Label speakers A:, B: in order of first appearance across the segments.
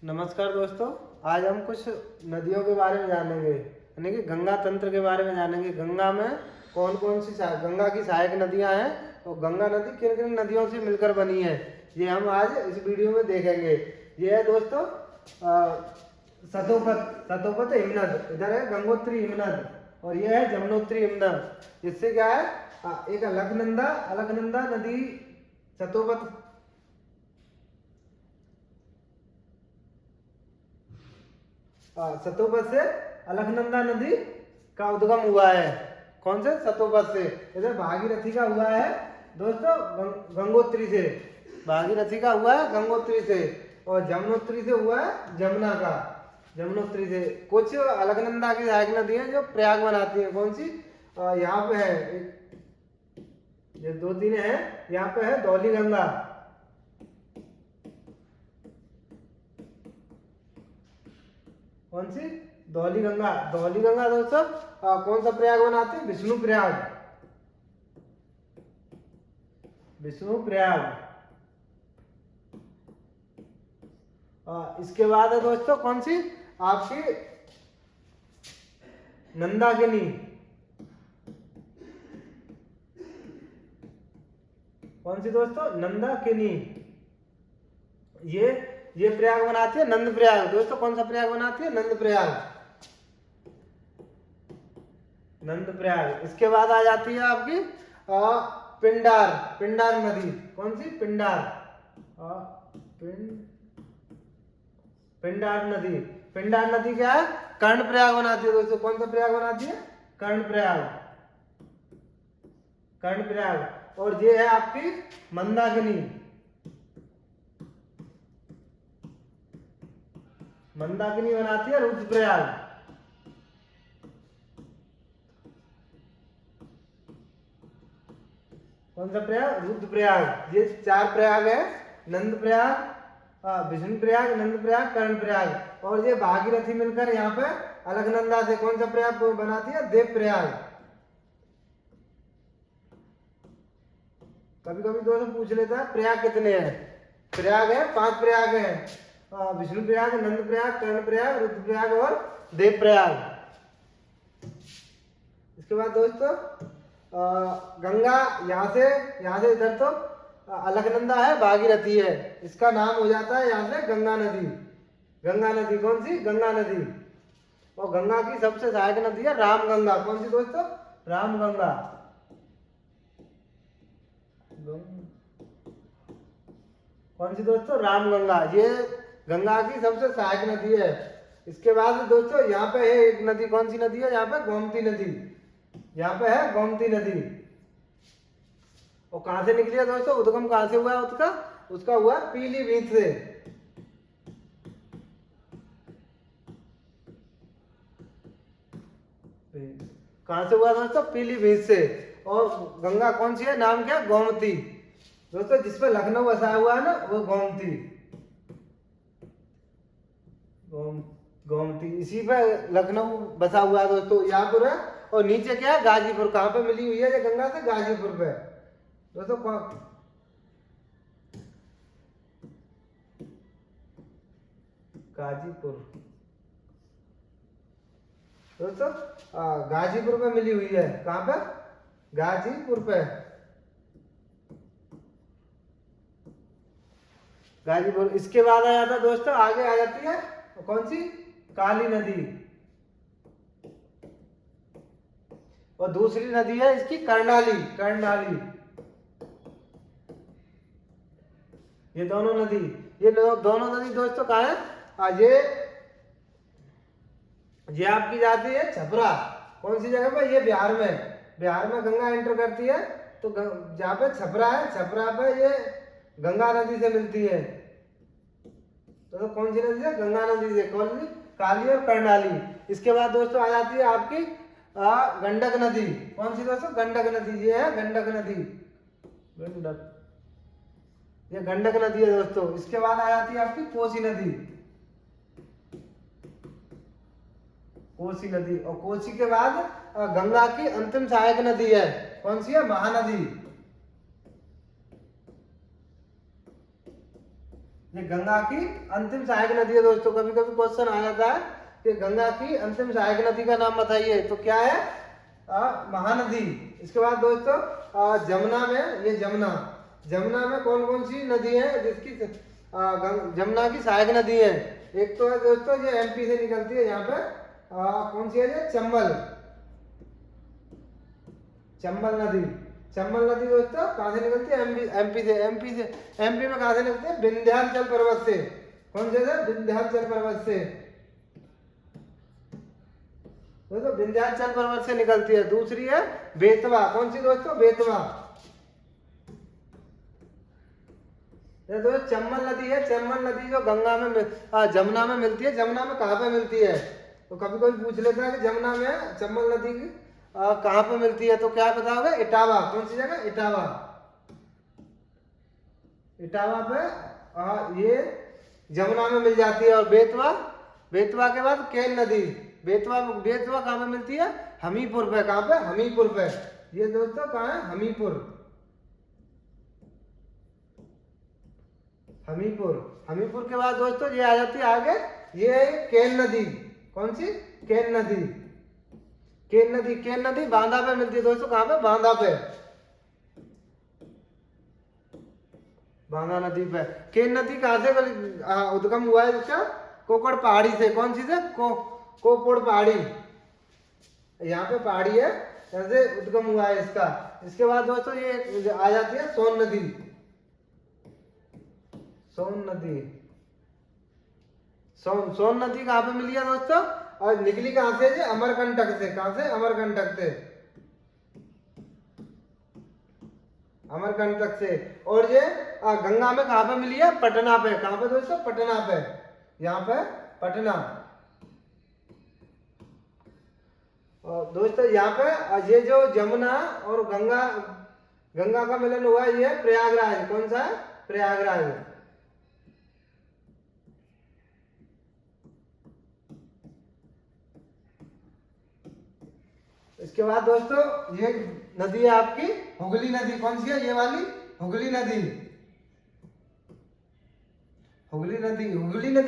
A: नमस्कार दोस्तों। आज हम कुछ नदियों के बारे में जानेंगे, यानी कि गंगा तंत्र के बारे में जानेंगे। गंगा में कौन कौन सी गंगा की सहायक नदियां हैं और गंगा नदी किन किन नदियों से मिलकर बनी है, ये हम आज इस वीडियो में देखेंगे। ये है दोस्तों सतोपत हिमनद, इधर है गंगोत्री हिमनद और ये है जमुनोत्री हिमनद। इससे क्या है, एक अलकनंदा नदी सतोपत सतोपत से अलकनंदा नदी का उद्गम हुआ है। कौन से? सतोपत से। इधर भागीरथी का हुआ है दोस्तों गंगोत्री से, भागीरथी का हुआ है गंगोत्री से, और जमुनोत्री से हुआ है जमुना का, जमुनोत्री से। कुछ अलकनंदा की सहायक नदी है जो प्रयाग बनाती है। कौन सी? यहाँ पे है ये दो तीन है। यहाँ पे है धौली गंगा, कौन सी? धौली गंगा। धौली गंगा दोस्तों कौन सा प्रयाग बनाती है? विष्णु प्रयाग, विष्णु प्रयाग। इसके बाद है दोस्तों कौन सी? आपकी नंदाकिनी, कौन सी दोस्तों? नंदाकिनी। ये प्रयाग बनाती है नंद प्रयाग। दोस्तों कौन सा प्रयाग बनाती है? नंद प्रयाग, नंद प्रयाग। इसके बाद आ जाती है आपकी पिंडार, पिंडार नदी। कौन सी? पिंडार, पिंडार नदी। पिंडार नदी क्या है? कर्ण प्रयाग बनाती है दोस्तों। कौन सा प्रयाग बनाती है? कर्ण प्रयाग, कर्ण प्रयाग। और ये है आपकी मंदाकिनी, मंदाकिनी बनाती है रुद्रप्रयाग। कौन सा प्रयाग? रुद्रप्रयाग। ये चार प्रयाग है, नंद प्रयाग, विष्णु प्रयाग, नंद प्रयाग, कर्ण प्रयाग। और ये भागीरथी मिलकर यहाँ पे अलकनंदा से कौन सा प्रयाग बनाती है? देव प्रयाग। कभी कभी दोस्तों पूछ लेता है प्रयाग कितने हैं। प्रयाग है 5 प्रयाग है, विष्णु प्रयाग, नंद प्रयाग, कर्ण प्रयाग, रुद्र प्रयाग और देव प्रयाग। इसके बाद दोस्तों गंगा यहाँ से इधर तो अलकनंदा है, भागीरथी है, इसका नाम हो जाता है यहाँ से गंगा नदी। गंगा नदी कौन सी? गंगा नदी। और गंगा की सबसे सहायक नदी है रामगंगा। कौन सी दोस्तों? रामगंगा। कौन सी दोस्तों? रामगंगा। ये गंगा की सबसे सहायक नदी है। इसके बाद दोस्तों यहाँ पे है एक नदी। कौन सी नदी है? यहाँ पे गोमती नदी, यहाँ पे है गोमती नदी। और कहां से निकली है दोस्तों? उद्गम कहां से हुआ है उसका? उसका हुआ पीलीभीत से। कहां से हुआ दोस्तों? पीलीभीत से। और गंगा कौन सी है? नाम क्या? गोमती। दोस्तों जिसपे लखनऊ बसा हुआ है ना, वो गोमती, गोमती। इसी पे लखनऊ बसा हुआ है दोस्तों, यहाँ पर है। और नीचे क्या है? गाजीपुर। कहाँ पे मिली हुई है ये गंगा से? गाजीपुर पे दोस्तों। गाजीपुर दोस्तों, गाजीपुर पे मिली हुई है। कहाँ पे? गाजीपुर पे, गाजीपुर। इसके बाद आ जाता दोस्तों, आगे आ जाती है कौन सी? काली नदी। और दूसरी नदी है इसकी कर्णाली, कर्णाली। ये दोनों नदी, ये दोनों नदी दोस्तों कहाँ है? ये आपकी जाती है छपरा। कौन सी जगह पे? ये बिहार में, बिहार में गंगा एंटर करती है। तो जहाँ पे छपरा है, छपरा पे ये गंगा नदी से मिलती है। तो कौन सी नदी है? गंगा नदी से। कौन सी? काली और कर्णाली। इसके बाद दोस्तों आ जाती है आपकी गंडक नदी। कौन सी दोस्तों? गंडक नदी। ये है गंडक नदी, गंडक, ये गंडक नदी है दोस्तों। इसके बाद आ जाती है आपकी कोसी नदी, कोसी नदी। और कोसी के बाद गंगा की अंतिम सहायक नदी है। कौन सी है? महानदी। ये गंगा की अंतिम सहायक नदी है दोस्तों। कभी कभी क्वेश्चन आ जाता है कि गंगा की अंतिम सहायक नदी का नाम बताइए, तो क्या है? महानदी। इसके बाद दोस्तों जमुना में, ये जमुना में कौन कौन सी नदी है जिसकी जमुना की सहायक नदी है? एक तो है दोस्तों ये एमपी से निकलती है, यहाँ पे कौन सी है? ये चंबल नदी। चंबल नदी दोस्तों कहाँ से निकलती है? एमपी से। एमपी में कहाँ से निकलती है? विंध्याचल पर्वत से। कौन से? विंध्याचल पर्वत से दोस्तों, विंध्याचल पर्वत से निकलती है। दूसरी है बेतवा। कौन सी दोस्तों? बेतवा। ये दोस्तों चंबल नदी है। चंबल नदी जो गंगा में जमुना में मिलती है। जमुना में कहाँ पे मिलती है? तो कभी कोई पूछ लेता है कि जमुना में चंबल नदी की कहाँ पे मिलती है, तो क्या बताओगे? इटावा। कौन सी जगह? इटावा। इटावा पे ये जमुना में मिल जाती है। और बेतवा के बाद केन नदी। बेतवा कहाँ पे मिलती है? हमीरपुर पे। कहाँ पे? हमीरपुर पे। ये दोस्तों कहाँ है? हमीरपुर के बाद दोस्तों ये आ जाती है आगे, ये है केन नदी। कौन सी? केन नदी बांदा पे मिलती है दोस्तों। कहाँ पे? बांदा नदी पे। केन नदी कहाँ से उद्गम हुआ है इसका? कोकड़ पहाड़ी से। कौन सी से? कोपड़ पहाड़ी। यहाँ पे पहाड़ी है, यहाँ से उद्गम हुआ है इसका। इसके बाद दोस्तों ये आ जाती है सोन नदी। सोन नदी कहाँ पे मिली है दोस्तों? और निकली कहाँ से? ये अमरकंटक से। कहाँ से? अमरकंटक से। और ये गंगा में कहाँ पे मिली है? पटना पे। कहाँ पे दोस्तों? पटना पे। यहाँ पे पटना। और दोस्तों यहाँ पे ये जो जमुना और गंगा का मिलन हुआ है, ये प्रयागराज। कौन सा है? प्रयागराज। इसके बाद दोस्तों ये नदी है आपकी हुगली नदी। कौन सी है? ये वाली हुगली नदी। हुगली नदी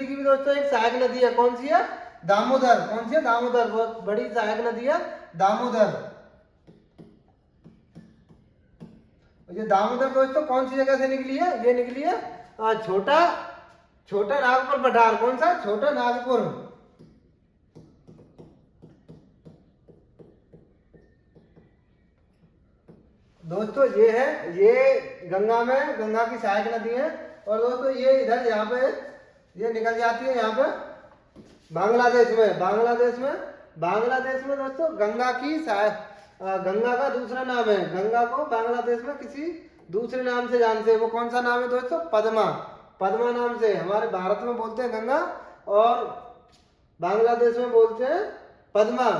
A: की भी दोस्तों एक सहायक नदी है। कौन सी है? दामोदर। कौन सी है? दामोदर। बहुत बड़ी सहायक नदी है दामोदर। ये दामोदर दोस्तों कौन सी जगह से निकली है? ये निकली है छोटा नागपुर पठार। कौन सा? छोटा नागपुर। दोस्तों ये गंगा की सहायक नदी है। और दोस्तों ये इधर यहाँ पे ये निकल जाती है यहाँ पे बांग्लादेश में दोस्तों गंगा का दूसरा नाम है। गंगा को बांग्लादेश में किसी दूसरे नाम से जानते हैं। वो कौन सा नाम है दोस्तों? पद्मा नाम से। हमारे भारत में बोलते हैं गंगा और बांग्लादेश में बोलते हैं पद्मा।